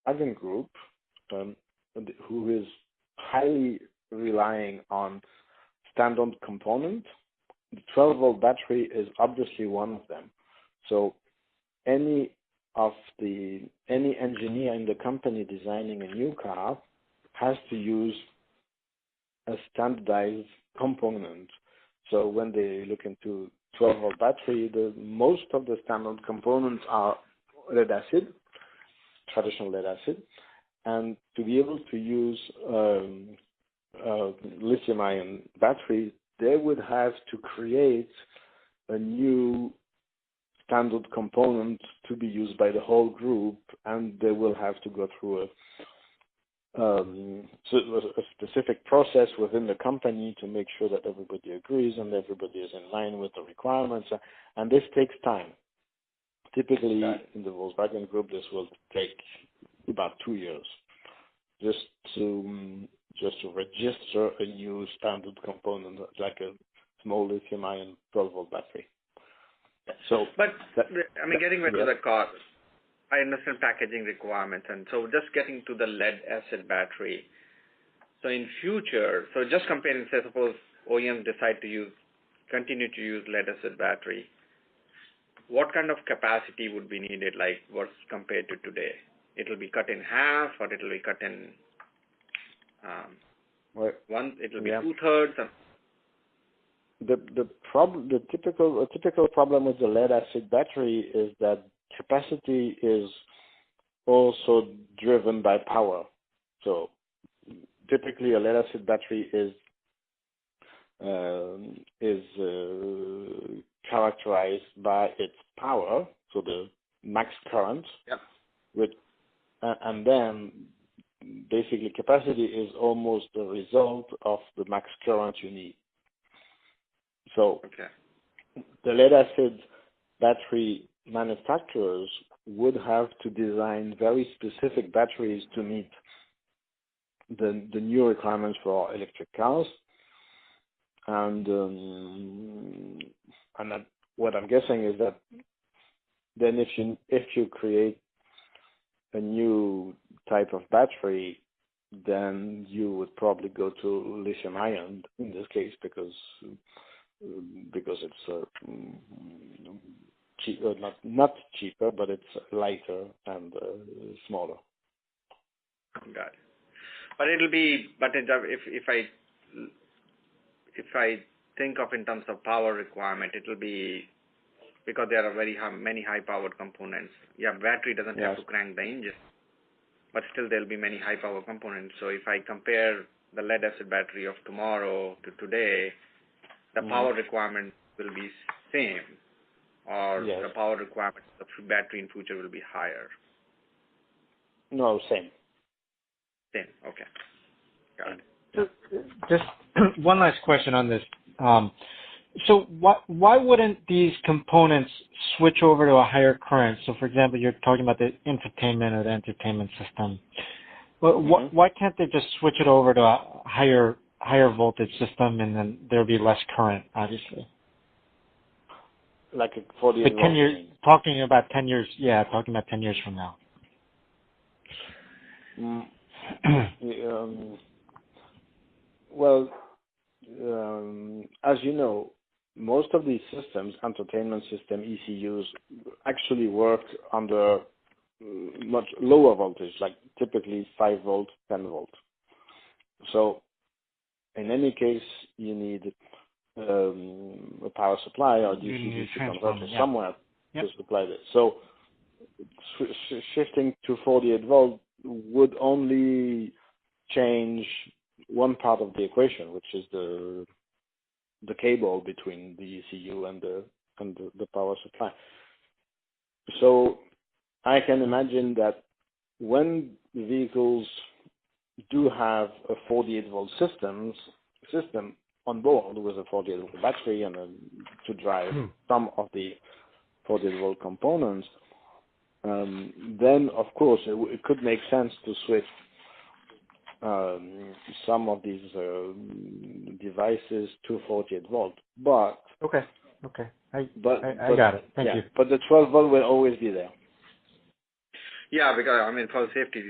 Volkswagen Group, who is highly relying on standard component. The 12-volt battery is obviously one of them. So any engineer in the company designing a new car has to use a standardized component. So when they look into 12-volt battery, most of the standard components are lead acid, traditional lead acid, and to be able to use lithium-ion battery, they would have to create a new standard component to be used by the whole group, and they will have to go through a specific process within the company to make sure that everybody agrees and everybody is in line with the requirements, and this takes time. Typically, in the Volkswagen Group, this will take about 2 years just to register a new standard component like a small lithium-ion 12-volt battery. So, getting back to the car, I understand packaging requirements, and so just getting to the lead acid battery. So in future, so just comparing, say, suppose OEMs decide to continue to use lead acid battery, what kind of capacity would be needed, like what's compared to today? It will be cut in half, or it will be cut in one. It will be 2/3. The typical problem with the lead acid battery is that capacity is also driven by power. So typically a lead acid battery is characterized by its power, so the max current, and then basically capacity is almost the result of the max current you need. So the lead acid battery manufacturers would have to design very specific batteries to meet the new requirements for electric cars. And that, what I'm guessing is that then if you create a new type of battery, then you would probably go to lithium ion in this case because it's cheaper, not cheaper, but it's lighter and smaller. Got it. But it'll be, if I think of in terms of power requirement, it will be, because there are many high-powered components. Battery doesn't have to crank the engine, but still there'll be many high-power components. So if I compare the lead-acid battery of tomorrow to today, the power requirement will be same, or the power requirement of the battery in future will be higher? No, same. Same, okay. Got it. So, just one last question on this. So why wouldn't these components switch over to a higher current? So, for example, you're talking about the infotainment or the entertainment system. Why can't they just switch it over to a higher voltage system, and then there'll be less current, obviously? Like for the 10 years, talking about 10 years from now. Well, as you know, most of these systems, entertainment system, ECUs, actually work under much lower voltage, like typically 5 volt, 10 volt. So in any case, you need a power supply or DC converter somewhere to supply this. So shifting to 48 volt would only change one part of the equation, which is the cable between the ECU and the power supply. So I can imagine that when vehicles do have a 48 volt system on board with a 48 volt battery and to drive some of the 48 volt components, then of course it could make sense to switch some of these devices to 48 volt. But I got it. Thank you. But the 12 volt will always be there. Yeah, because I mean for safety